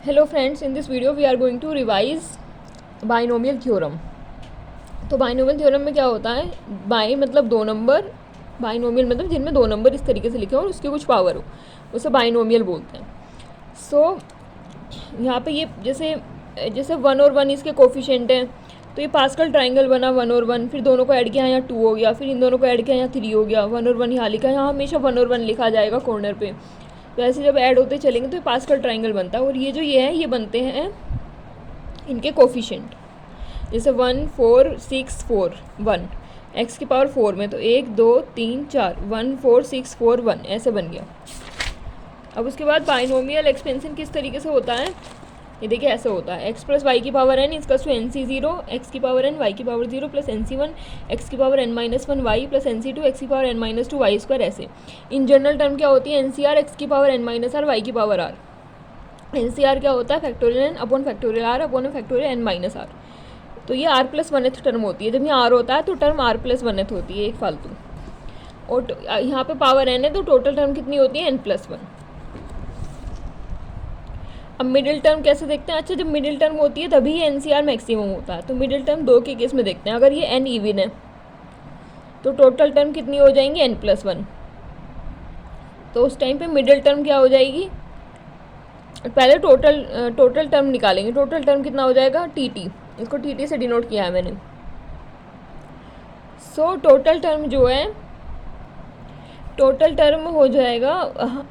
Hello friends, in this video we are going to revise binomial theorem. तो binomial theorem में क्या होता है, बाई मतलब दो नंबर, बाइनोमियल मतलब जिनमें दो नंबर इस तरीके से लिखे हो और उसकी कुछ पावर हो, उसे बाइनोमियल बोलते हैं। सो यहाँ पे ये जैसे जैसे वन और वन इसके कोफिशिएंट हैं, तो ये पास्कल ट्राइंगल बना वन और वन, फिर दोनों को ऐड किया यहाँ टू हो गया, फिर इन दोनों को ऐड किया यहाँ थ्री हो गया, वन और वन यहाँ लिखा, यहाँ हमेशा वन और वन लिखा जाएगा कॉर्नर पे। तो ऐसे जब ऐड होते चलेंगे तो ये पास्कल ट्राइंगल बनता है। और ये जो ये है ये बनते हैं इनके कोफिशिएंट, जैसे 1 4 6 4 1 एक्स की पावर 4 में, तो 1 2 3 4 1 4 6 4 1 ऐसे बन गया। अब उसके बाद बाइनोमियल एक्सपेंशन किस तरीके से होता है, ये देखिए ऐसे होता है, एक्स प्लस वाई की पावर एन इसका to N C zero, x की पावर एन वाई की power zero plus N C one, x की power n minus one y plus N C two, x की power n minus two y square. ऐसे in general term क्या होती है, n सी r x की power n minus r y की power r. N सी r क्या होता है, factorial n upon factorial r upon factorial n minus r. तो ये आर प्लस वनथ टर्म होती है, जब यहाँ आर होता है तो टर्म आर प्लस वनथ होती है एक फालतू, और यहाँ पे पावर एन है तो टोटल टर्म कितनी होती है, एन प्लस वन। अब मिडिल टर्म कैसे देखते हैं, अच्छा जब मिडिल टर्म होती है तभी एन सी आर मैक्सिमम होता है। तो मिडिल टर्म दो के केस में देखते हैं, अगर ये एन इवन है तो टोटल टर्म कितनी हो जाएंगी, एन प्लस वन। तो उस टाइम पे मिडिल टर्म क्या हो जाएगी, पहले टोटल टर्म निकालेंगे। टोटल टर्म कितना हो जाएगा, टी टी, इसको टी टी से डिनोट किया है मैंने। सो टोटल टर्म जो है, टोटल टर्म हो जाएगा,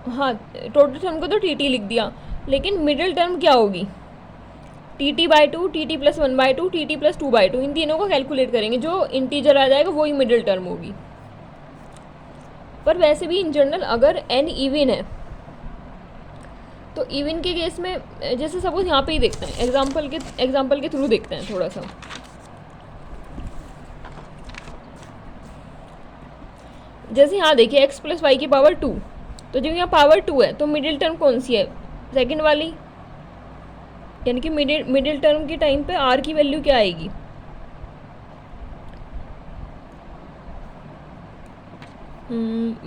हाँ टोटल टर्म को तो टी टी लिख दिया, लेकिन मिडिल टर्म क्या होगी, t t by two, t t plus one by two, t t plus two by two, इन तीनों को कैलकुलेट करेंगे, जो इंटीजर आ जाएगा वही मिडिल टर्म होगी। पर वैसे भी इन जनरल अगर एन इवन है तो इवन के केस में, जैसे सपोज यहाँ पे ही देखते हैं, एग्जाम्पल के थ्रू देखते हैं थोड़ा सा। जैसे यहाँ देखिए एक्स प्लस वाई की पावर टू, तो जब यहाँ पावर टू है तो मिडिल टर्म कौन सी है, सेकंड वाली, यानी कि मिडिल टर्म के टाइम पे आर की वैल्यू क्या आएगी,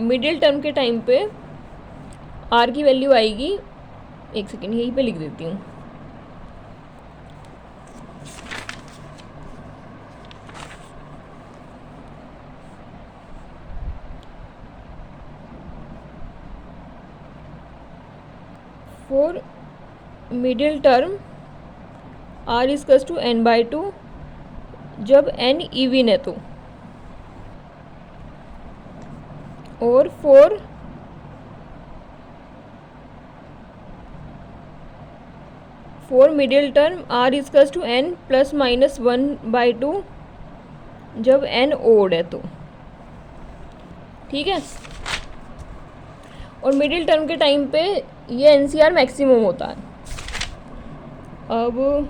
मिडिल टर्म के टाइम पे आर की वैल्यू आएगी, एक सेकेंड यहीं पे लिख देती हूँ, for middle term r equals to N by two, जब एन इवन है तो, और for middle term r equals to N plus minus one by two, जब एन ओड है तो, ठीक है। और मिडिल टर्म के टाइम पे ये एन सी आर मैक्सिमम होता है। अब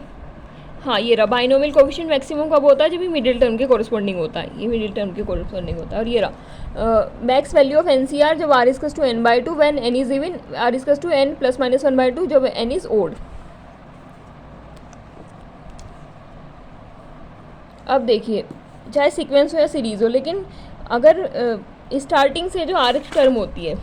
हाँ ये रहा, बाइनोमियल कोफिशिएंट मैक्सिमम कब होता है, जब ये मिडिल टर्म के कोरिस्पॉन्डिंग होता है, ये मिडिल टर्म के कोरिस्पॉन्डिंग होता है। और ये रहा max value of N C R जब R equals to N by two, when N is even, R equals to N plus minus one by two, जब एन इज ओड। अब देखिए चाहे सीक्वेंस हो या सीरीज हो, लेकिन अगर स्टार्टिंग से जो आर टर्म होती है,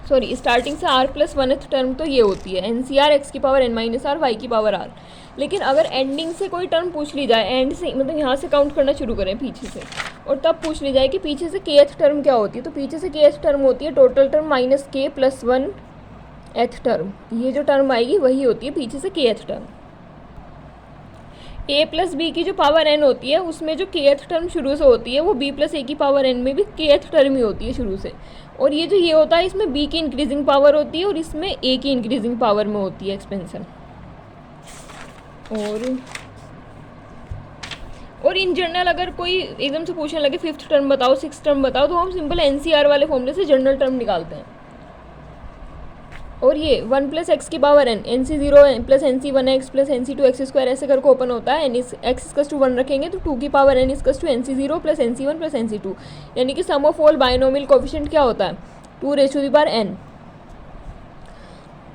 सॉरी स्टार्टिंग से आर प्लस वनथ टर्म तो ये होती है एन सी आर एक्स की power n minus r y की पावर आर, लेकिन अगर एंडिंग से कोई टर्म पूछ ली जाए, एंड से मतलब यहाँ से काउंट करना शुरू करें पीछे से, और तब पूछ ली जाए कि पीछे से के एथ टर्म क्या होती है, तो पीछे से के एथ टर्म होती है टोटल टर्म माइनस के प्लस वन एथ टर्म, ये जो टर्म आएगी वही होती है पीछे से के एथ टर्म। ए प्लस बी की जो पावर एन होती है उसमें जो के एथ टर्म शुरू से होती है वो बी प्लस ए की पावर एन में भी के एथ टर्म ही होती है शुरू से, और ये जो ये होता है इसमें बी की इंक्रीजिंग पावर होती है और इसमें ए की इंक्रीजिंग पावर में होती है एक्सपेंशन। और इन जनरल अगर कोई एकदम से पूछने लगे फिफ्थ टर्म बताओ, सिक्स टर्म बताओ, तो हम सिंपल एनसीआर वाले फॉर्मूले से जनरल टर्म निकालते हैं। और ये वन प्लस एक्स की पावर एन, एन सी zero plus N C one x plus N C two x square ऐसे करके ओपन होता है। एन इस एक्स इसकस टू वन रखेंगे तो टू की पावर एन इसकस to N C zero plus N C one plus N C two, यानी कि sum of all binomial coefficient क्या होता है, two raise to the power N.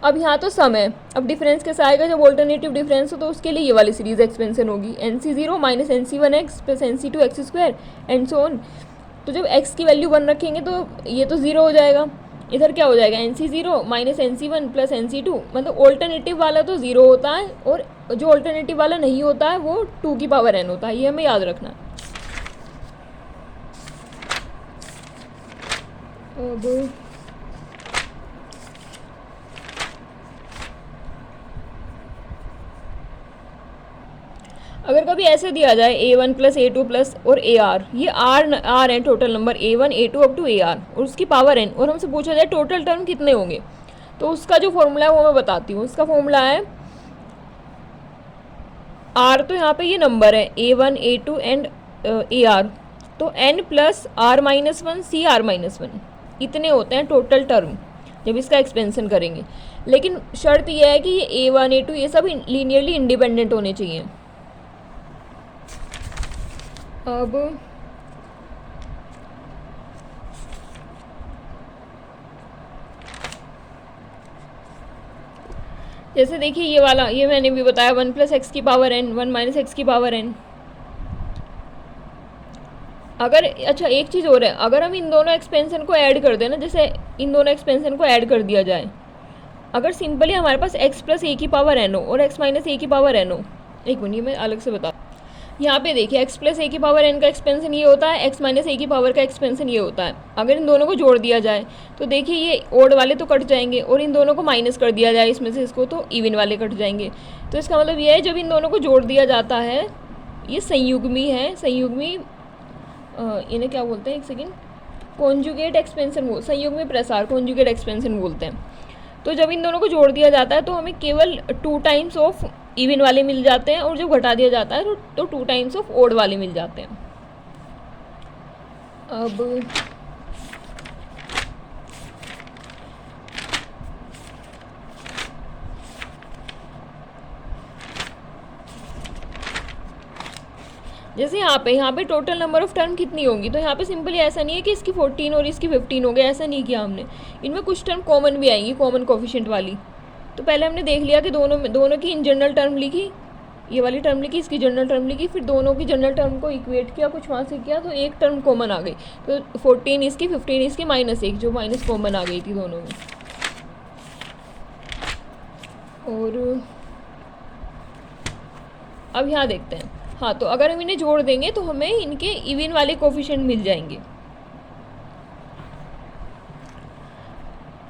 अब यहाँ तो सम है, अब डिफरेंस कैसे आएगा, जब ऑल्टरनेटिव डिफरेंस हो तो उसके लिए ये वाली सीरीज एक्सपेंशन होगी, n C zero minus n C one x plus N C two x square and so on. तो जब एक्स की वैल्यू वन रखेंगे तो ये तो ज़ीरो हो जाएगा, इधर क्या हो जाएगा, NC0 minus NC1 plus NC2, मतलब ऑल्टरनेटिव वाला तो 0 होता है और जो ऑल्टरनेटिव वाला नहीं होता है वो 2 की पावर n होता है, ये हमें याद रखना है। अब अगर कभी ऐसे दिया जाए A1 प्लस A2 प्लस और AR, ये आर है total number A1 A2 up to AR और उसकी पावर n, और हमसे पूछा जाए टोटल टर्म कितने होंगे, तो उसका जो फॉर्मूला है वो मैं बताती हूँ। उसका फॉर्मूला है R, तो यहाँ पे ये नंबर है A1 A2 एंड AR, तो n plus R minus 1 CR minus 1, इतने होते हैं टोटल टर्म जब इसका एक्सपेंसन करेंगे। लेकिन शर्त यह है कि ये A1 A2 ये सब लीनियरली इंडिपेंडेंट होने चाहिए। अब जैसे देखिए ये वाला, ये मैंने भी बताया 1 प्लस एक्स की पावर n 1 माइनस एक्स की पावर n। अगर अच्छा एक चीज़ और है, अगर हम इन दोनों एक्सपेंसन को ऐड कर दें ना, जैसे इन दोनों एक्सपेंसन को ऐड कर दिया जाए, अगर सिंपली हमारे पास x प्लस ए की पावर n हो और x माइनस ए की पावर n हो, एक मिनट मैं अलग से बता, यहाँ पे देखिए x प्लस ए की पावर n का एक्सपेंसन ये होता है, x माइनस ए की पावर का एक्सपेंसन ये होता है। अगर इन दोनों को जोड़ दिया जाए तो देखिए ये ओड वाले तो कट जाएंगे और इन दोनों को माइनस कर दिया जाए इसमें से इसको, तो इवन वाले कट जाएंगे। तो इसका मतलब ये है जब इन दोनों को जोड़ दिया जाता है, ये संयुग्मी है, संयुग्मी इन्हें क्या बोलते हैं, एक सेकेंड, कॉन्जुगेट एक्सपेंसन, संयुग्मी प्रसार कॉन्जुगेट एक्सपेंसन बोलते हैं। तो जब इन दोनों को जोड़ दिया जाता है तो हमें केवल 2 टाइम्स ऑफ इवन वाले मिल जाते हैं, और जब घटा दिया जाता है तो 2 टाइम्स ऑफ ओड वाले मिल जाते हैं। अब जैसे यहाँ पे टोटल नंबर ऑफ टर्म कितनी होंगी, तो यहाँ पे सिंपली ऐसा नहीं है कि इसकी 14 और इसकी 15 हो गए, ऐसा नहीं किया हमने। इनमें कुछ टर्म कॉमन भी आएंगी, कॉमन कोफिशिएंट वाली। तो पहले हमने देख लिया कि दोनों की इन जनरल टर्म लिखी, ये वाली टर्म लिखी, इसकी जनरल टर्म लिखी, फिर दोनों की जनरल टर्म को इक्वेट किया, कुछ वहाँ से किया, तो एक टर्म कॉमन आ गई। तो 14 इसकी, 15 इसकी, -1 जो माइनस कॉमन आ गई थी दोनों में। और अब यहाँ देखते हैं, हाँ तो अगर हम इन्हें जोड़ देंगे तो हमें इनके इवन वाले कोफिशिएंट मिल जाएंगे।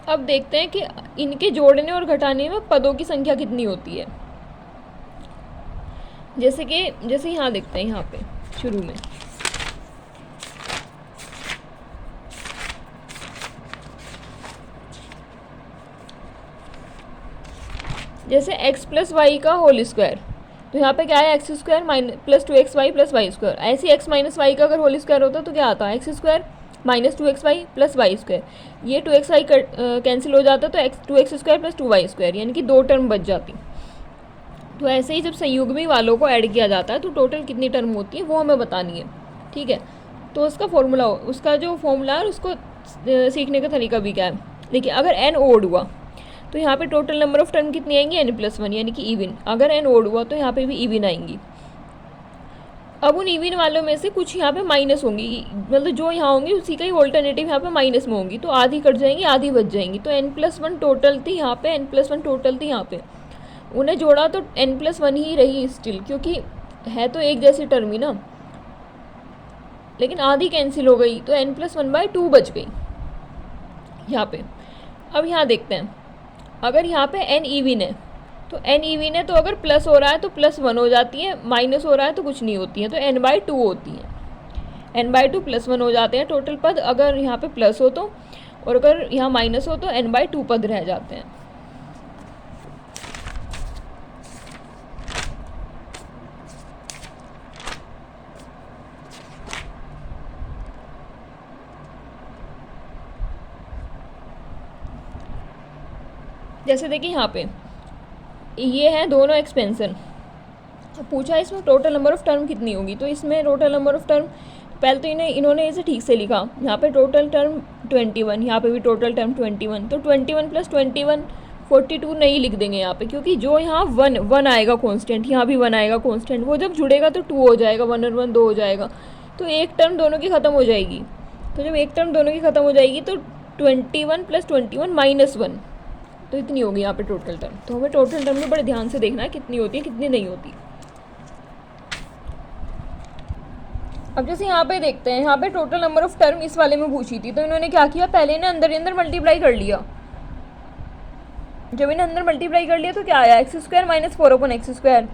अब देखते हैं कि इनके जोड़ने और घटाने में पदों की संख्या कितनी होती है। जैसे यहाँ देखते हैं, यहाँ पे शुरू में जैसे x प्लस वाई का होल स्क्वायर, तो यहाँ पे क्या है x square plus 2xy plus y square. ऐसे x माइनस वाई का अगर होल स्क्वायर होता तो क्या आता है, x square minus 2xy plus y square. ये 2xy कैंसिल हो जाता तो 2x square plus 2y square, यानी कि 2 टर्म बच जाती। तो ऐसे ही जब संयुग्मी वालों को ऐड किया जाता है तो टोटल कितनी टर्म होती है वो हमें बतानी है, ठीक है। तो उसका फॉर्मूला, उसका जो फॉर्मूला है उसको सीखने का तरीका भी क्या है। देखिए अगर n ओड हुआ तो यहाँ पे टोटल नंबर ऑफ टर्म कितनी आएंगी, n+1 यानी कि इवन। अगर n ओड हुआ तो यहाँ पे भी इवन आएंगी। अब उन इवन वालों में से कुछ यहाँ पे माइनस होंगी, मतलब जो यहाँ होंगी उसी का ही ऑल्टरनेटिव यहाँ पे माइनस में होंगी, तो आधी कट जाएंगी, आधी बच जाएंगी। तो n+1 टोटल थी यहाँ पे, n+1 टोटल थी यहाँ पे, उन्हें जोड़ा तो n+1 ही रही स्टिल, क्योंकि है तो एक जैसी टर्म ही ना, लेकिन आधी कैंसिल हो गई तो n+1/2 बच गई यहाँ पे। अब यहाँ देखते हैं, अगर यहाँ पे n इवन है तो n इवन है, तो अगर प्लस हो रहा है तो +1 हो जाती है, माइनस हो रहा है तो कुछ नहीं होती है, तो n/2 होती है। n/2 +1 हो जाते हैं टोटल पद, अगर यहाँ पे प्लस हो तो, और अगर यहाँ माइनस हो तो n/2 पद रह जाते हैं। जैसे देखिए यहाँ पे ये है दोनों एक्सपेंसन, पूछा इसमें टोटल नंबर ऑफ टर्म कितनी होगी, तो इसमें टोटल नंबर ऑफ टर्म पहले तो इन्होंने इसे ठीक से लिखा, यहाँ पे टोटल टर्म 21, यहाँ पे भी टोटल टर्म 21, तो 21 + 21 42 नहीं लिख देंगे यहाँ पे, क्योंकि जो यहाँ 1 आएगा कॉन्स्टेंट, यहाँ भी 1 आएगा कॉन्स्टेंट, वो जब जुड़ेगा तो 2 हो जाएगा, 1 और 1 2 हो जाएगा, तो एक टर्म दोनों की ख़त्म हो जाएगी। तो जब एक टर्म दोनों की ख़त्म हो जाएगी तो 21 + 21 - 1, तो इतनी होगी यहाँ पे टोटल टर्म। तो हमें टोटल टर्म में बड़े ध्यान से देखना है कितनी होती है कितनी नहीं होती। अब जैसे यहाँ पे देखते हैं, यहाँ पे टोटल नंबर ऑफ टर्म इस वाले में पूछी थी, तो इन्होंने क्या किया, पहले ने अंदर ही अंदर मल्टीप्लाई कर लिया। जब इन्हें अंदर मल्टीप्लाई कर लिया तो क्या आया, x² - 4/x²।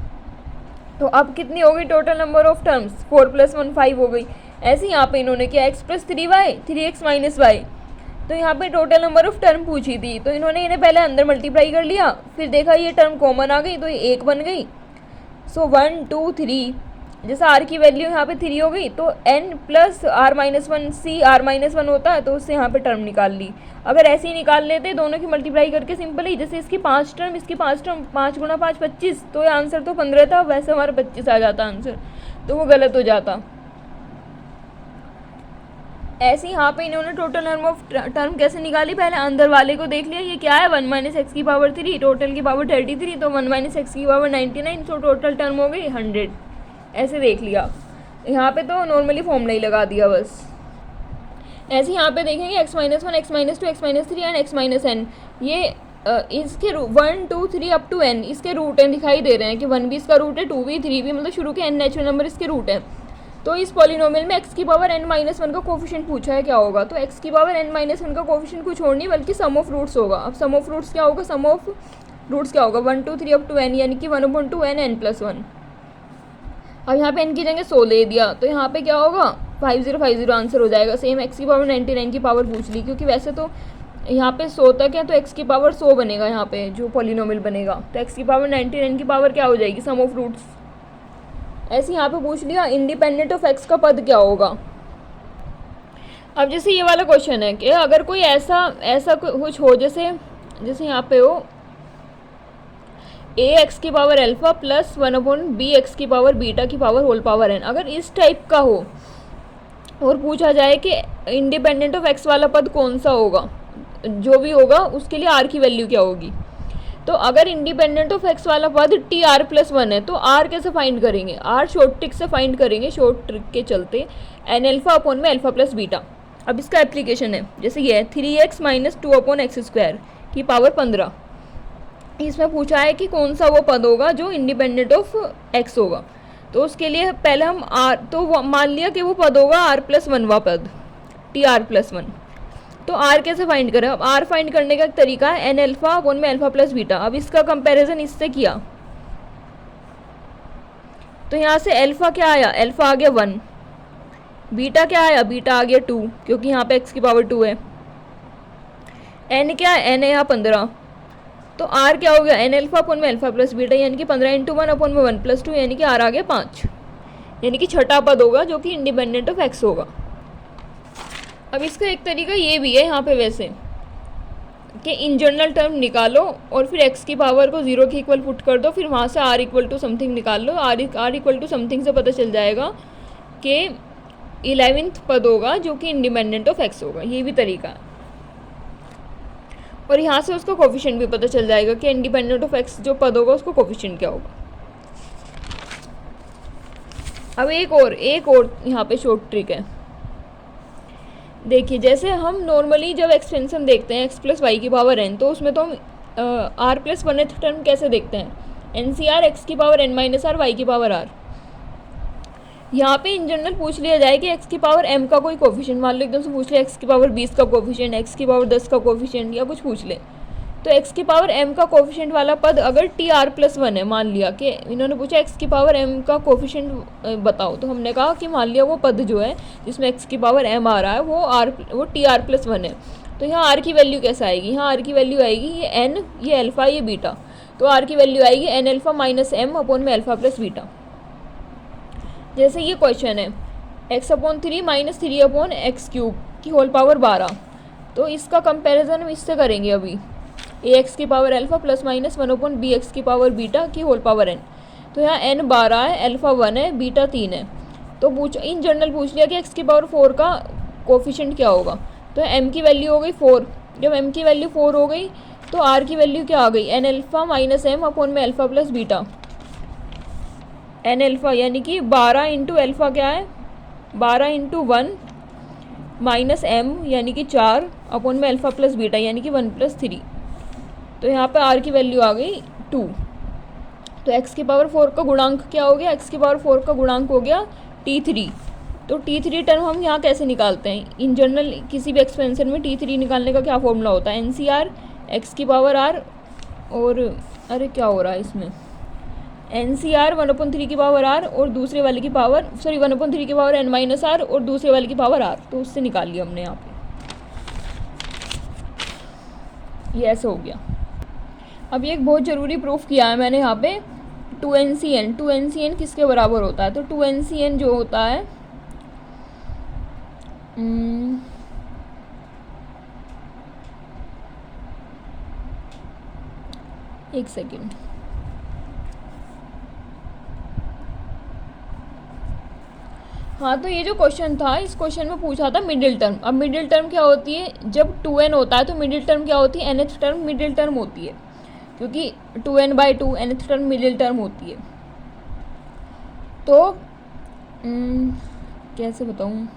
तो अब कितनी हो गई टोटल नंबर ऑफ टर्म्स, 4 + 1 5 हो गई। ऐसे यहाँ पे इन्होंने किया x + 3y 3x - y। तो यहाँ पे टोटल नंबर ऑफ टर्म पूछी थी, तो इन्होंने इन्हें पहले अंदर मल्टीप्लाई कर लिया, फिर देखा ये टर्म कॉमन आ गई तो ये 1 बन गई। सो 1 2 3, जैसे r की वैल्यू यहाँ पे 3 हो गई तो n + r-1 c r-1 होता है, तो उससे यहाँ पे टर्म निकाल ली। अगर ऐसे ही निकाल लेते दोनों की मल्टीप्लाई करके सिंपल ही, जैसे इसकी 5 टर्म इसकी 5 टर्म, 5 × 5 25, तो ये आंसर तो 15 था, वैसे हमारा 25 आ जाता आंसर, तो वो गलत हो जाता। ऐसे ही यहाँ पे इन्होंने टोटल नंबर ऑफ टर्म कैसे निकाली, पहले अंदर वाले को देख लिया, ये क्या है 1 - x⁻³ टोटल की पावर 33, तो 1 - x⁻³ 99, तो टोटल टर्म हो गई 100। ऐसे देख लिया, यहाँ पे तो नॉर्मली फॉर्मूला ही लगा दिया बस। ऐसे यहाँ पे देखेंगे x - 1 x - 2 x - 3 and x - n, ये इसके 1 2 3 अप टू n इसके रूट हैं, दिखाई दे रहे हैं कि 1 भी इसका रूट है, 2 भी 3 भी, मतलब शुरू के n नेचुरल नंबर इसके रूट हैं। तो इस पॉलिनोमियल में x⁻n - 1 का कोफिशिएंट पूछा है क्या होगा, तो x⁻n - 1 का कोफिशिएंट कुछ और नहीं बल्कि सम ऑफ रूट्स होगा। अब सम ऑफ रूट्स क्या होगा, सम ऑफ रूट्स क्या होगा 1 2 3 अप टू n, यानी कि 1/2n n + 1। अब यहाँ पे n की जगह 100 ले दिया, तो यहाँ पे क्या होगा 5050 आंसर हो जाएगा। सेम x⁻99 की पावर पूछ ली, क्योंकि वैसे तो यहाँ पे 100 तक है, तो x की पावर 100 बनेगा यहाँ पे जो पॉलिनोमियल बनेगा, तो x⁻99 की पावर क्या हो जाएगी, सम ऑफ रूट्स। ऐसे यहाँ पे पूछ लिया इंडिपेंडेंट ऑफ x का पद क्या होगा। अब जैसे ये वाला क्वेश्चन है कि अगर कोई ऐसा कुछ हो, जैसे यहाँ पे हो ax⁻α + 1/bx⁻β⁻n, अगर इस टाइप का हो और पूछा जाए कि इंडिपेंडेंट ऑफ x वाला पद कौन सा होगा, जो भी होगा उसके लिए r की वैल्यू क्या होगी। तो अगर इंडिपेंडेंट ऑफ x वाला पद tr + 1 है, तो r कैसे फाइंड करेंगे, r शॉर्ट ट्रिक से फाइंड करेंगे, शॉर्ट ट्रिक के चलते n⁴ अपॉन में α + β। अब इसका एप्लीकेशन है, जैसे ये है 3x - 2/x² की पावर 15, इसमें पूछा है कि कौन सा वो पद होगा जो इंडिपेंडेंट ऑफ x होगा। तो उसके लिए पहले हम r, तो मान लिया कि वो पद होगा r + 1वां पद tr + 1। तो r कैसे फाइंड करें, अब r फाइंड करने का एक तरीका है n⁴ अपॉन में α + β। अब इसका कंपैरिजन इससे किया, तो यहाँ से अल्फा क्या आया, अल्फा आ गया 1, बीटा क्या आया, बीटा आ गया 2, क्योंकि यहाँ पे x की पावर 2 है। n क्या है, n है यहाँ 15, तो r क्या हो गया n⁴ अपॉन में α + β, यानी कि 15 × 1 अपॉन में 1 + 2, यानी कि r आ गया 5, यानी कि छठा पद होगा जो कि इंडिपेंडेंट ऑफ x होगा। अब इसका एक तरीका ये भी है यहाँ पे वैसे कि इन जनरल टर्म निकालो और फिर x की पावर को 0 के इक्वल पुट कर दो, फिर वहाँ से r = समथिंग निकाल लो, r = समथिंग से पता चल जाएगा कि 11th पद होगा जो कि इंडिपेंडेंट ऑफ x होगा। ये भी तरीका है, और यहाँ से उसका कोफिशिएंट भी पता चल जाएगा कि इंडिपेंडेंट ऑफ x जो पद होगा उसका कोफिशिएंट क्या होगा। अब एक और यहाँ पे शॉर्ट ट्रिक है, देखिए जैसे हम नॉर्मली जब एक्सपेंशन देखते हैं x + y की पावर n, तो उसमें तो हम r + 1th टर्म कैसे देखते हैं, NCR x की पावर n - r y की पावर r। यहाँ पे इन जनरल पूछ लिया जाए कि x की पावर m का कोई कोफिशिएंट, मान लो एकदम से पूछ ले x की पावर 20 का कोफिशिएंट, x की पावर 10 का कोफिशिएंट, या कुछ पूछ ले, तो x की पावर m का कोफिशिएंट वाला पद अगर tr + 1 है, मान लिया कि इन्होंने पूछा x की पावर m का कोफिशिएंट बताओ, तो हमने कहा कि मान लिया वो पद जो है जिसमें x की पावर m आ रहा है वो tr + 1 है, तो यहाँ r की वैल्यू कैसे आएगी, यहाँ r की वैल्यू आएगी ये n, ये अल्फ़ा, ये बीटा, तो r की वैल्यू आएगी n⁴ - m अपॉन में α + β। जैसे ये क्वेश्चन है x/3 - 3/x³ की होल पावर 12, तो इसका कंपैरिजन हम इससे करेंगे अभी, ax की पावर अल्फ़ा + - 1/bx की पावर बीटा की होल पावर n। तो यहाँ n 12 है, अल्फ़ा 1 है, बीटा 3 है। तो इन जनरल पूछ लिया कि x की पावर 4 का कोफिशिएंट क्या होगा, तो m की वैल्यू हो गई 4, जब m की वैल्यू 4 हो गई तो r की वैल्यू क्या आ गई n⁴ - m अपॉन में α + बीटा, n⁴, यानी कि 12 × अल्फ़ा क्या है 12 × 1 माइनस m यानी कि 4 अपॉन में अल्फ़ा प्लस बीटा यानी कि 1+3। तो यहाँ पे r की वैल्यू आ गई 2। तो x की पावर 4 का गुणांक क्या हो गया, x की पावर 4 का गुणांक हो गया t3। तो t3 टर्म हम यहाँ कैसे निकालते हैं, इन जनरल किसी भी एक्सपेंशन में t3 निकालने का क्या फॉर्मूला होता है, NCR x की पावर r और अरे क्या हो रहा है इसमें, NCR 1/3 की पावर r और दूसरे वाले की पावर 1/3 की पावर n-r और दूसरे वाले की पावर r। तो उससे निकाल लिया हमने यहाँ पे, ये ऐसे हो गया। अब ये एक बहुत ज़रूरी प्रूफ किया है मैंने यहाँ पे, 2NCN किसके बराबर होता है। तो 2NCN जो होता है एक सेकेंड, हाँ तो ये जो क्वेश्चन था, इस क्वेश्चन में पूछा था मिडिल टर्म। अब मिडिल टर्म क्या होती है, जब 2n होता है तो मिडिल टर्म क्या होती है, nth टर्म मिडिल टर्म होती है, क्योंकि 2n/2 nth term middle term होती है। तो कैसे बताऊँ,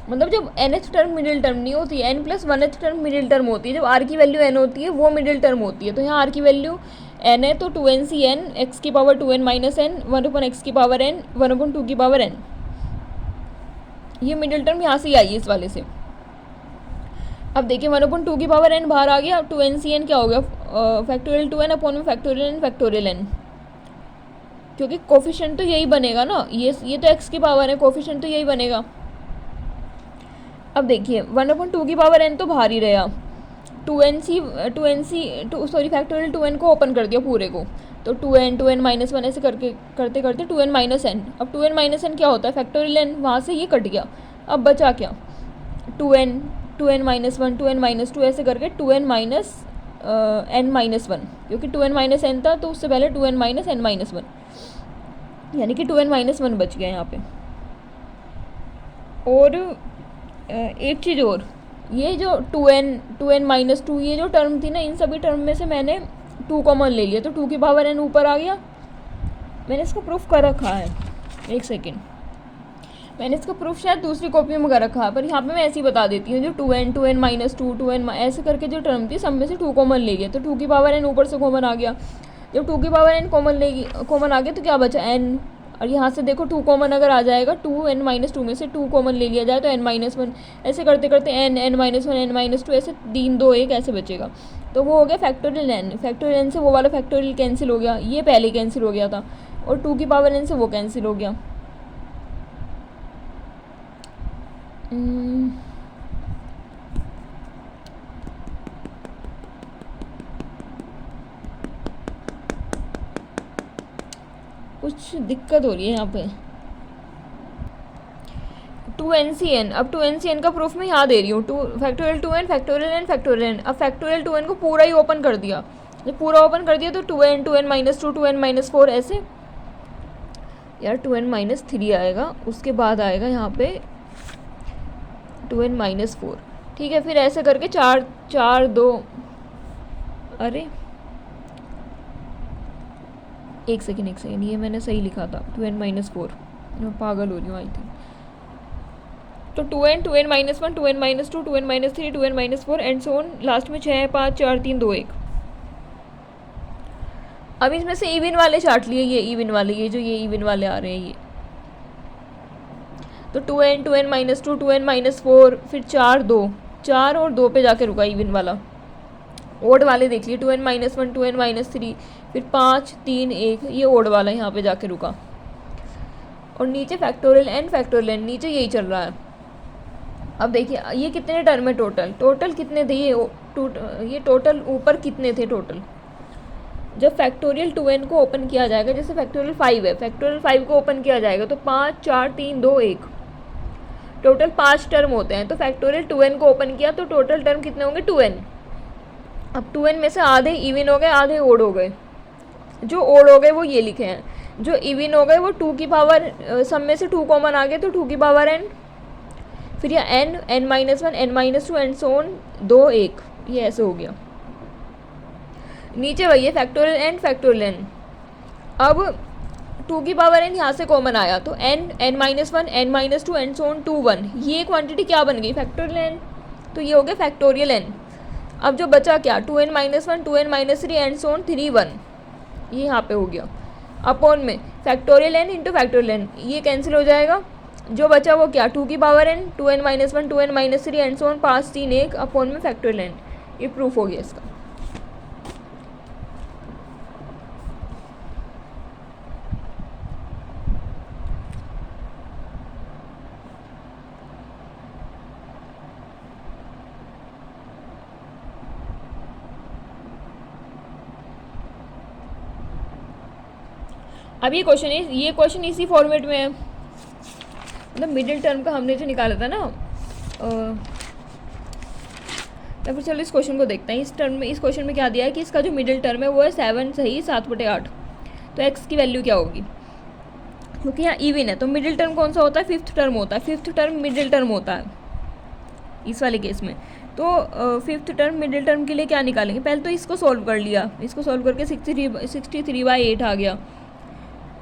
मतलब जब nth टर्म मिडिल टर्म नहीं होती है, n+1th टर्म मिडिल टर्म होती है, जब r की वैल्यू n होती है वो मिडिल टर्म होती है। तो यहाँ r की वैल्यू n है, तो 2NCN x की power 2n minus n 1/x की पावर n 1/2 की पावर n, ये मिडिल टर्म यहाँ से ही आई है इस वाले से। अब देखिए 1/2 की पावर n बाहर आ गया, 2NCN क्या हो गया, फैक्टोरियल 2n अपॉन में फैक्टोरियल n, क्योंकि कोफिशिएंट तो यही बनेगा ना, ये तो x की पावर है, कोफिशिएंट तो यही बनेगा। अब देखिए 1/2 की पावर n तो बाहर ही रहा, फैक्टोरियल 2n को ओपन कर दिया पूरे को, तो 2n-1 ऐसे करके करते करते 2n-n। अब 2n-n क्या होता है, फैक्टोरियल n, वहाँ से ये कट गया। अब बचा क्या, 2n-1 2n-2 ऐसे करके 2n-n-1, क्योंकि 2n-n था तो उससे पहले 2n-n-1 यानी कि 2n-1 बच गया यहाँ पे। और एक चीज़ और, ये जो 2n-2 ये जो टर्म थी ना, इन सभी टर्म में से मैंने 2 कॉमन ले लिया, तो 2 की पावर n ऊपर आ गया। मैंने इसका प्रूफ कर रखा है, एक सेकेंड, मैंने इसका प्रूफ शायद दूसरी कॉपी में कर रखा है, पर यहाँ पे मैं ऐसे ही बता देती हूँ। जो 2n-2 2n ऐसे करके जो टर्म थी सब में से 2 कॉमन ले लिया, तो 2 की पावर n ऊपर से कॉमन आ गया। जब 2 की पावर n कॉमन आ गया तो क्या बचा n, और यहाँ से देखो 2 कॉमन अगर आ जाएगा, 2n-2 में से 2 कॉमन ले लिया जाए तो n-1, ऐसे करते करते n-1 n-2 ऐसे 3 2 1 ऐसे बचेगा। तो वो हो गया फैक्टोरियल n। फैक्टोरियल n से वो वाला फैक्टोरियल कैंसिल हो गया, ये पहले कैंसिल हो गया था, और 2 की पावर n से वो कैंसिल हो गया। कुछ दिक्कत हो रही है यहाँ पे। 2NCN, अब 2NCN का प्रूफ मैं यहाँ दे रही हूँ, factorial 2n factorial n factorial n। अब फैक्टोरियल 2n को पूरा ही ओपन कर दिया, जब पूरा ओपन कर दिया तो 2n-2n-2 2n-4 ऐसे, यार 2n-3 आएगा, उसके बाद आएगा यहाँ पे 2n-4, ठीक है। फिर ऐसे करके 4 2, अरे एक सेकेंड, ये मैंने सही लिखा था 2n-4, मैं पागल हो रही हूँ आई थिंक। तो 2n 2n-1 2n-2 2n-3 2n-4 and so on, last में 6 5 4 3 2 1। अब इसमें से इवन वाले चार्ट लिए, ये इवन वाले, ये जो ये इवन वाले आ रहे हैं ये, तो 2n 2n-2 2n-4, फिर 4 2, 4 और 2 पे जाके रुका इवन वाला। ओड वाले देख लिए 2n-1 2n-3, फिर 5 3 1, ये ओड वाला यहाँ पे जाके रुका, और नीचे फैक्टोरियल n नीचे यही चल रहा है। अब देखिए ये कितने टर्म है, टोटल कितने थे ये टोटल ऊपर कितने थे टोटल। जब फैक्टोरियल 2n को ओपन किया जाएगा, जैसे फैक्टोरियल 5 है, फैक्टोरियल 5 को ओपन किया जाएगा तो 5 4 3 2 1, टोटल 5 टर्म होते हैं। तो फैक्टोरियल 2n को ओपन किया तो टोटल टर्म कितने होंगे 2n। अब 2n में से आधे इवन हो गए, आधे ओड हो गए। जो ओड हो गए वो ये लिखे हैं, जो इवन हो गए वो 2 की पावर सब में से 2 कॉमन आ गए तो 2 की पावर n, फिर यह n-1 n-2 and so on 2 1, ये ऐसे हो गया। नीचे वही है फैक्टोरियल n फैक्टोरियल n। अब टू की पावर n यहाँ से कॉमन आया तो n, n-1, n-2 and so on to 1, ये क्वांटिटी क्या बन गई, फैक्टोरियल n, तो ये हो गया फैक्टोरियल n। अब जो बचा क्या, 2n-1, 2n-3 and so on 3 1, ये यहाँ पे हो गया अपॉन में factorial n into factorial n, ये कैंसिल हो जाएगा। जो बचा वो क्या, 2 की power n, 2n-1, 2n-3 and so on 5 3 1 upon में फैक्टोरियल n, ये प्रूफ हो गया इसका। अब ये क्वेश्चन इसी फॉर्मेट में है, मतलब मिडिल टर्म का हमने जो निकाला था ना, तो फिर चलो इस क्वेश्चन को देखते हैं। इस क्वेश्चन में क्या दिया है कि इसका जो मिडिल टर्म है वो है 7 सही 7/8, तो x की वैल्यू क्या होगी, क्योंकि यहाँ इवन है तो मिडिल टर्म कौन सा होता है, फिफ्थ टर्म होता है, फिफ्थ टर्म मिडिल टर्म होता है इस वाले केस में। तो फिफ्थ टर्म मिडिल टर्म के लिए क्या निकालेंगे, पहले तो इसको सॉल्व कर लिया, इसको सॉल्व करके 63/8 आ गया।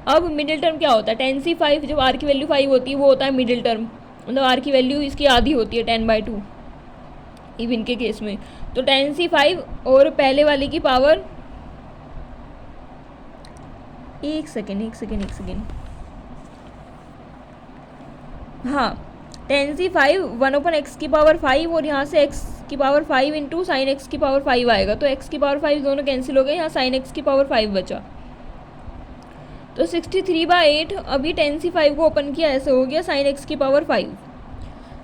अब मिडिल टर्म क्या होता है, 10c5, जब r की वैल्यू 5 होती है वो होता है मिडिल टर्म, मतलब r की वैल्यू इसकी आधी होती है 10/2 इवन के केस में। तो 10c5 और पहले वाले की पावर, एक सेकेंड, हाँ 10c5 1/x की पावर 5 और यहाँ से x की पावर 5 इंटू साइन x की पावर 5 आएगा, तो x की पावर 5 दोनों कैंसिल हो गए, यहाँ साइन x की पावर 5 बचा। तो 63/8, अभी 10c5 को ओपन किया ऐसे हो गया साइन x की पावर 5,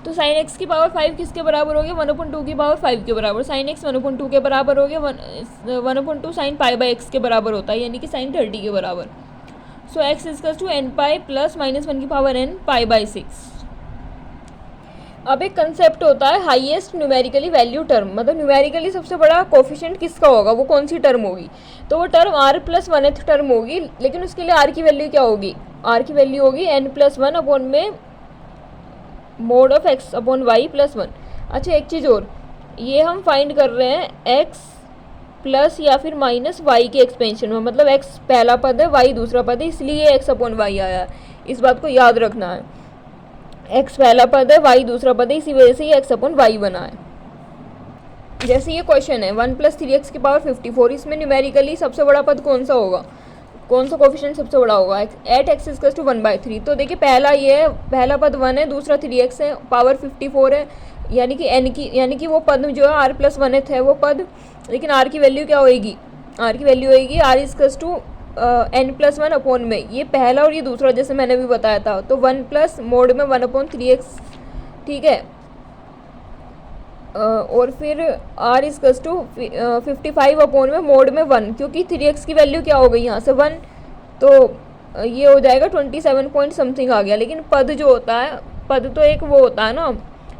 तो साइन x की पावर 5 किसके बराबर हो गया, 1/2 की पावर 5 के बराबर, साइन x 1/2 के बराबर हो गया, 1/2 साइन π/x के बराबर होता है, यानी कि साइन 30 के बराबर। So x equals to nπ plus -1 की पावर n π/6। अब एक कंसेप्ट होता है हाईएस्ट न्यूमेरिकली वैल्यू टर्म, मतलब न्यूमेरिकली सबसे बड़ा कोफिशिएंट किसका होगा, वो कौन सी टर्म होगी, तो वो टर्म r+1th टर्म होगी, लेकिन उसके लिए r की वैल्यू क्या होगी, r की वैल्यू होगी n+1 अपॉन में mode of x upon y + 1। अच्छा एक चीज़ और, ये हम फाइंड कर रहे हैं x प्लस या फिर माइनस y के एक्सपेंशन में, मतलब x पहला पद है y दूसरा पद है, इसलिए x अपॉन y आया है, इस बात को याद रखना है। x पहला पद है y दूसरा पद है, इसी वजह से ये x अपॉन y बना है। जैसे ये क्वेश्चन है 1 + 3x की पावर 54, इसमें न्यूमेरिकली सबसे बड़ा पद कौन सा होगा, कौन सा कोफिशिएंट सबसे बड़ा होगा, एट x इजकल्स टू 1/3। तो देखिए पहला ये है, पहला पद 1 है, दूसरा 3x है, पावर 54 है, यानी कि वो पद जो है r+1th है वो पद, लेकिन r की वैल्यू क्या होएगी, r की वैल्यू होएगी r equals to n+1 upon में, ये पहला और ये दूसरा जैसे मैंने भी बताया था, तो 1 प्लस मोड में 1/3x, ठीक है, और फिर r इजकल्स टू 55 अपॉन में मोड में 1, क्योंकि 3x की वैल्यू क्या हो गई यहाँ से 1, तो ये हो जाएगा 27 पॉइंट समथिंग आ गया। लेकिन पद जो होता है, पद तो एक वो होता है ना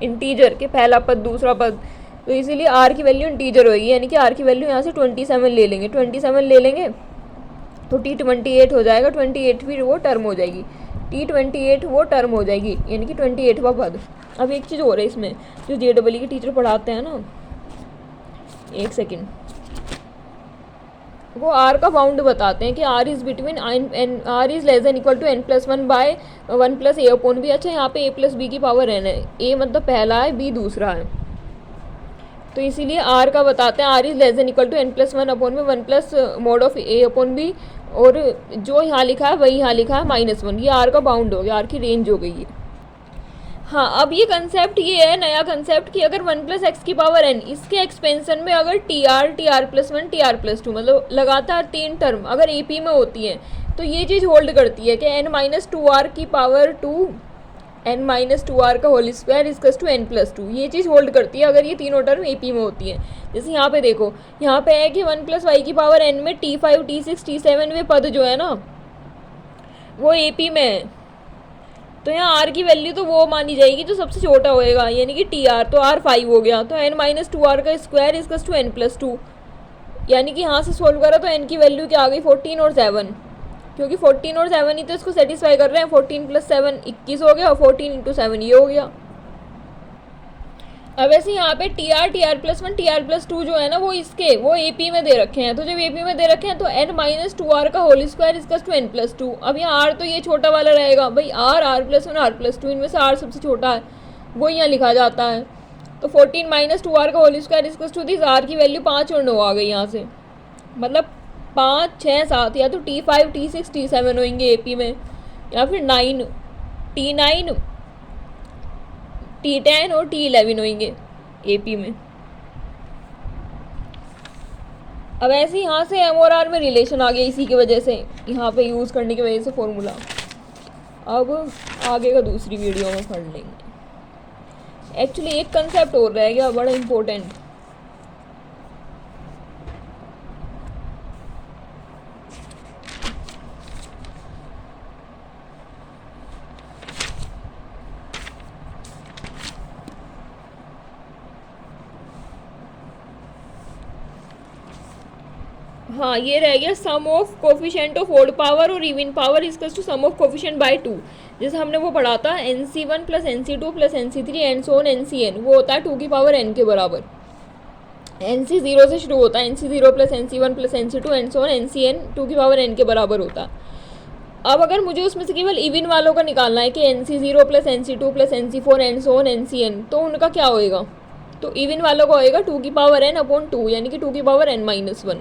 इंटीजर के, पहला पद दूसरा पद, तो इसीलिए r की वैल्यू इंटीजर होगी, यानी कि r की वैल्यू यहाँ से 27 ले लेंगे, 27 ले लेंगे तो t28 हो जाएगा, 28 फिर वो टर्म हो जाएगी, t28 वो टर्म हो जाएगी, यानी कि 28वां पद। अब एक चीज़ हो रहा है इसमें, जो JEE के टीचर पढ़ाते हैं ना, एक सेकेंड, वो r का बाउंड बताते हैं कि r is between r is less than equal to n+1 by 1 + a upon b। अच्छा यहाँ पे a + b की पावर n है, a मतलब पहला है, b दूसरा है, तो इसीलिए r का बताते हैं r is less than equal to n+1 upon में 1 plus mod of a upon b, और जो यहाँ लिखा है वही यहाँ लिखा है -1, ये r का बाउंड हो गया, r की रेंज हो गई है। हाँ अब ये कंसेप्ट ये है नया कंसेप्ट कि अगर 1 + x की पावर n, इसके एक्सपेंशन में अगर tr+1 tr+2 मतलब लगातार 3 टर्म अगर AP में होती हैं, तो ये चीज़ होल्ड करती है कि n-2r की पावर 2 n-2r का whole square equals to n+2, ये चीज़ होल्ड करती है अगर ये तीनों टर्म AP में होती हैं। जैसे यहाँ पे देखो, यहाँ पे है कि 1 + y की पावर n में t5 t6 t7 वे पद जो है ना वो AP में है, तो यहाँ r की वैल्यू तो वो मानी जाएगी जो सबसे छोटा होएगा, यानी कि tr, तो r 5 हो गया, तो n-2r का स्क्वायर इजकल्स टू n+2, यानी कि यहाँ से सोल्व करा तो n की वैल्यू क्या आ गई 14 और 7, क्योंकि 14 और 7 ही तो इसको सेटिस्फाई कर रहे हैं, 14 + 7 21 हो गया, और 14 × 7 ये हो गया। अब ऐसे यहाँ पे T R plus 1 T R plus 2 जो है ना वो AP में दे रखे हैं। तो जब AP में दे रखे हैं तो n-2r का होल स्क्वायर इसका टू n+2। अब यहाँ r तो ये छोटा वाला रहेगा भाई, r+1 r+2 इनमें से r सबसे छोटा है, वो यहाँ लिखा जाता है। तो 14 - 2r का होल स्क्वायर इसका टू दिस r की वैल्यू 5 और 9 आ गई यहाँ से, मतलब 5 6 7 या तो T5 T6 T7 होंगे AP में, या फिर 9 T9 T10 और T11 होंगे AP में। अब ऐसे यहाँ से M और R में रिलेशन आ गया इसी की वजह से, यहाँ पे यूज़ करने की वजह से फॉर्मूला। अब आगे का दूसरी वीडियो में पढ़ लेंगे। एक्चुअली एक कंसेप्ट और रह गया बड़ा इम्पोर्टेंट। हाँ, ये रह गया sum of coefficient of odd power और even power equals to sum of coefficient by 2। जैसे हमने वो पढ़ा था NC1 + NC2 + NC3 and so on NCN, वो होता है 2 की पावर n के बराबर। NC 0 से शुरू होता है, NC0 + NC1 + NC2 and so on NCN 2 की पावर n के बराबर होता है। अब अगर मुझे उसमें से केवल इवन वालों का निकालना है कि NC0 + NC2 + NC4 and so on NCN, तो उनका क्या होएगा? तो इवन वालों का होएगा 2 की पावर n/2, यानी कि 2 की पावर n-1।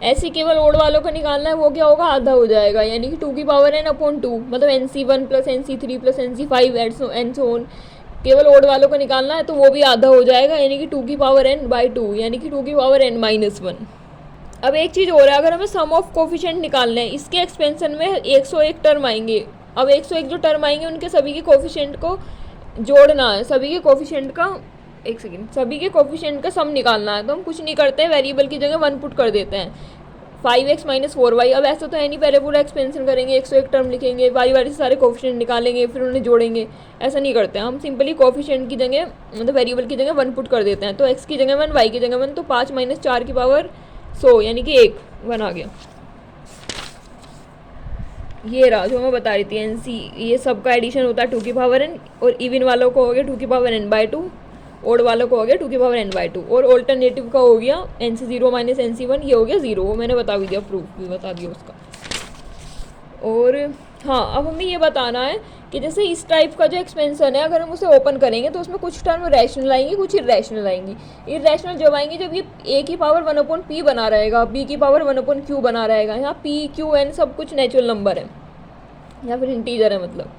ऐसे केवल ओड वालों का निकालना है, वो क्या होगा? आधा हो जाएगा, यानी कि 2 की पावर n/2, मतलब NC1 + NC3 + NC5 and so on. केवल ओड वालों का निकालना है तो वो भी आधा हो जाएगा, यानी कि 2 की पावर n/2, यानी कि 2 की पावर n-1। अब एक चीज़ और है, अगर हमें सम ऑफ कोफिशिएंट निकालना है, इसके एक्सपेंशन में 101 टर्म आएंगे। अब 101 जो टर्म आएंगे उनके सभी के कोफिशिएंट को जोड़ना है, सभी के कोफिशिएंट का सम निकालना है। तो हम कुछ नहीं करते हैं, वेरिएबल की जगह 1 पुट कर देते हैं, 5x - 4y। अब ऐसा तो है नहीं पहले पूरा एक्सपेंशन करेंगे, 101 टर्म लिखेंगे, बारी बारी से सारे कोफिशिएंट निकालेंगे, फिर उन्हें जोड़ेंगे, ऐसा नहीं करते हैं। हम सिंपली कोफिशिएंट की जगह, मतलब वेरिएबल की जगह 1 पुट कर देते हैं। तो x की जगह 1, y की जगह 1, तो 5 - 4 की पावर 100, यानी कि 1 आ गया। ये रहा जो मैं बता रही थी, NC ये सब का एडिशन होता है 2 की पावर n, और इवन वालों को हो गया 2 की पावर n/2, ओड वालों को हो गया 2 की पावर n/2, और ऑल्टरनेटिव का हो गया NC0 - NC1, ये हो गया 0। वो मैंने बता भी दिया, प्रूफ भी बता दिया उसका। और हाँ, अब हमें ये बताना है कि जैसे इस टाइप का जो एक्सपेंशन है, अगर हम उसे ओपन करेंगे तो उसमें कुछ टर्म रैशनल आएंगी, कुछ इरेशनल आएंगी। इरेशनल जब आएंगी जब ये a की पावर 1/p बना रहेगा, b की पावर 1/q बना रहेगा। यहाँ p q n सब कुछ नेचुरल नंबर है या फिर इंटीजर है मतलब।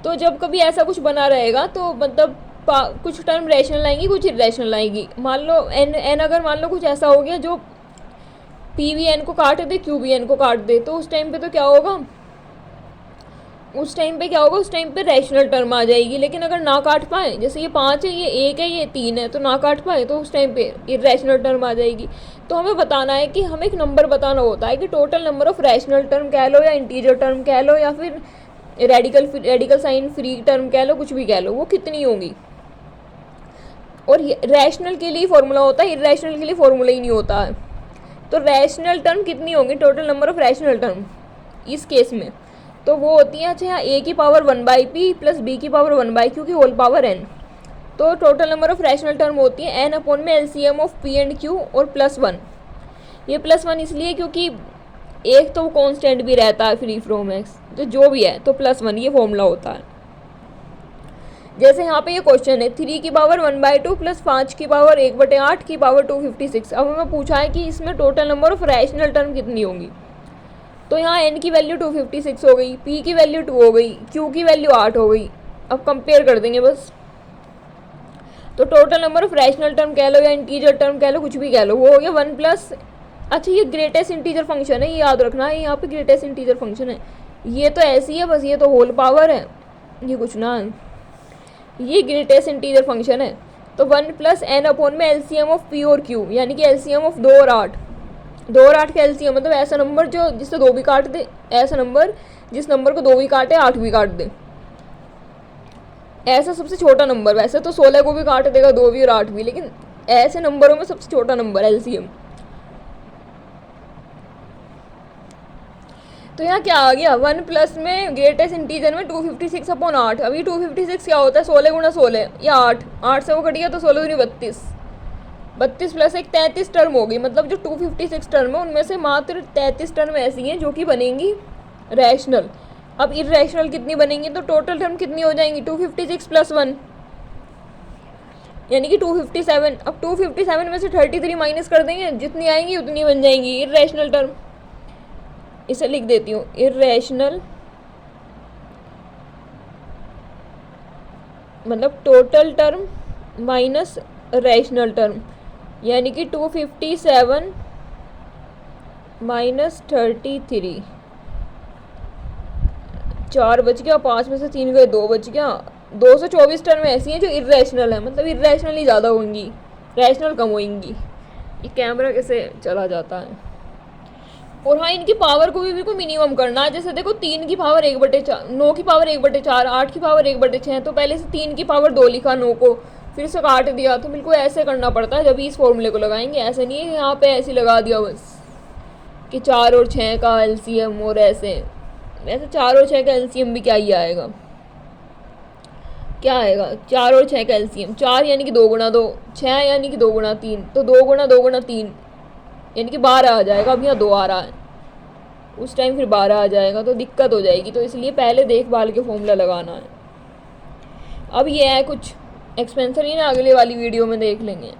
तो जब कभी ऐसा कुछ बना रहेगा तो मतलब कुछ टर्म रैशनल आएंगी, कुछ इरेशनल आएंगी। मान लो n अगर मान लो कुछ ऐसा हो गया जो p भी n को काट दे, q भी n को काट दे, तो उस टाइम पे तो क्या होगा? उस टाइम पे रैशनल टर्म आ जाएगी। लेकिन अगर ना काट पाए, जैसे ये 5 है, ये 1 है, ये 3 है, तो ना काट पाए तो उस टाइम पे इरेशनल टर्म आ जाएगी। तो हमें बताना है कि हमें एक नंबर बताना होता है कि total number of rational term कह लो या इंटीजर टर्म कह लो या फिर रेडिकल साइन फ्री टर्म कह लो, कुछ भी कह लो, वो कितनी होंगी। और रैशनल के लिए फॉर्मूला होता है, इरेशनल के लिए फॉर्मूला ही नहीं होता है। तो रैशनल टर्म कितनी होंगी, total number of rational term इस केस में, तो वो होती है, अच्छा, यहाँ a की पावर 1/p + b की पावर 1/q की होल पावर n। तो total number of rational term होती है n/में LCM of p and q और +1। ये +1 इसलिए क्योंकि एक तो कांस्टेंट भी रहता है फ्री फ्रॉम x, तो जो भी है तो +1 ये फॉर्मूला होता है। जैसे यहाँ पे ये क्वेश्चन है 3 की पावर 1/2 + 5 की पावर 1/8 की पावर 256। अब हमें पूछा है कि इसमें total number of rational term कितनी होंगी। तो यहाँ n की वैल्यू 256 हो गई, p की वैल्यू 2 हो गई, q की वैल्यू 8 हो गई। अब कंपेयर कर देंगे बस। तो total number of rational term कह लो या इंटीजर टर्म कह लो, कुछ भी कह लो, वो हो गया 1 +, अच्छा ये ग्रेटेस्ट इंटीजर फंक्शन है, ये याद रखना है, यहाँ पे ग्रेटेस्ट इंटीजर फंक्शन है। ये तो ऐसी है बस, ये तो होल पावर है, ये कुछ ना है, ये ग्रेटेस्ट इंटीजर फंक्शन है। तो 1 + n/में LCM ऑफ p और q, यानी कि LCM ऑफ 2 और 8। 2 और 8 का LCM मतलब ऐसा नंबर जो जिससे 2 भी काट दे, ऐसा नंबर जिस नंबर को 2 भी काटे 8 भी काट दे, ऐसा सबसे छोटा नंबर। वैसे तो 16 को भी काट देगा, 2 भी और 8 भी, लेकिन ऐसे नंबरों में सबसे छोटा नंबर LCM। तो यहाँ क्या आ गया, 1 प्लस में ग्रेटेस्ट इंटीजर में 256/8। अभी 256 क्या होता है, 16 गुणा 16 या 8, 8 से वो कट गया तो 16 दूनी 32, 32 प्लस एक 33 टर्म होगी। मतलब जो 256 टर्म है उनमें से मात्र 33 टर्म ऐसी हैं जो कि बनेंगी रैशनल। अब इरेशनल कितनी बनेंगी, तो टोटल टर्म कितनी हो जाएंगी, 256 प्लस 1 यानी कि 257। अब 257 में से 33 माइनस कर देंगे, जितनी आएंगी उतनी बन जाएंगी इरेशनल टर्म। इसे लिख देती हूँ, इरेशनल मतलब total term minus rational term, यानी कि 257 माइनस 33, 4 बच गया, 5 में से 3 गए, 2 बच गया। 224 टर्म ऐसी हैं जो इरेशनल है, मतलब इरेशनल ही ज़्यादा होंगी, रैशनल कम होंगी। ये कैमरा कैसे चला जाता है। और हाँ, इनकी पावर को भी बिल्कुल मिनिमम करना है। जैसे देखो 3 की पावर 1/4, 9 की पावर 1/4, 8 की पावर 1/6, तो पहले से 3 की पावर 2 लिखा 9 को, फिर से काट दिया। तो बिल्कुल ऐसे करना पड़ता है जब इस फॉर्मूले को लगाएंगे। ऐसे नहीं है यहाँ पे ऐसे लगा दिया बस कि 4 और 6 का एलसीएम, और ऐसे 4 और 6 का एलसीएम भी क्या ही आएगा, क्या आएगा 4 और 6 का एलसीएम, 4 यानी कि 2 गुणा 2, 6 यानी कि 2 गुणा 3, तो 2 गुणा 2 गुणा 3 यानी कि 12 आ जाएगा। अब यहाँ 2 आ रहा है, उस टाइम फिर 12 आ जाएगा, तो दिक्कत हो जाएगी। तो इसलिए पहले देखभाल के फॉर्मूला लगाना है। अब ये है कुछ एक्सपेंसर, ही ना अगले वाली वीडियो में देख लेंगे।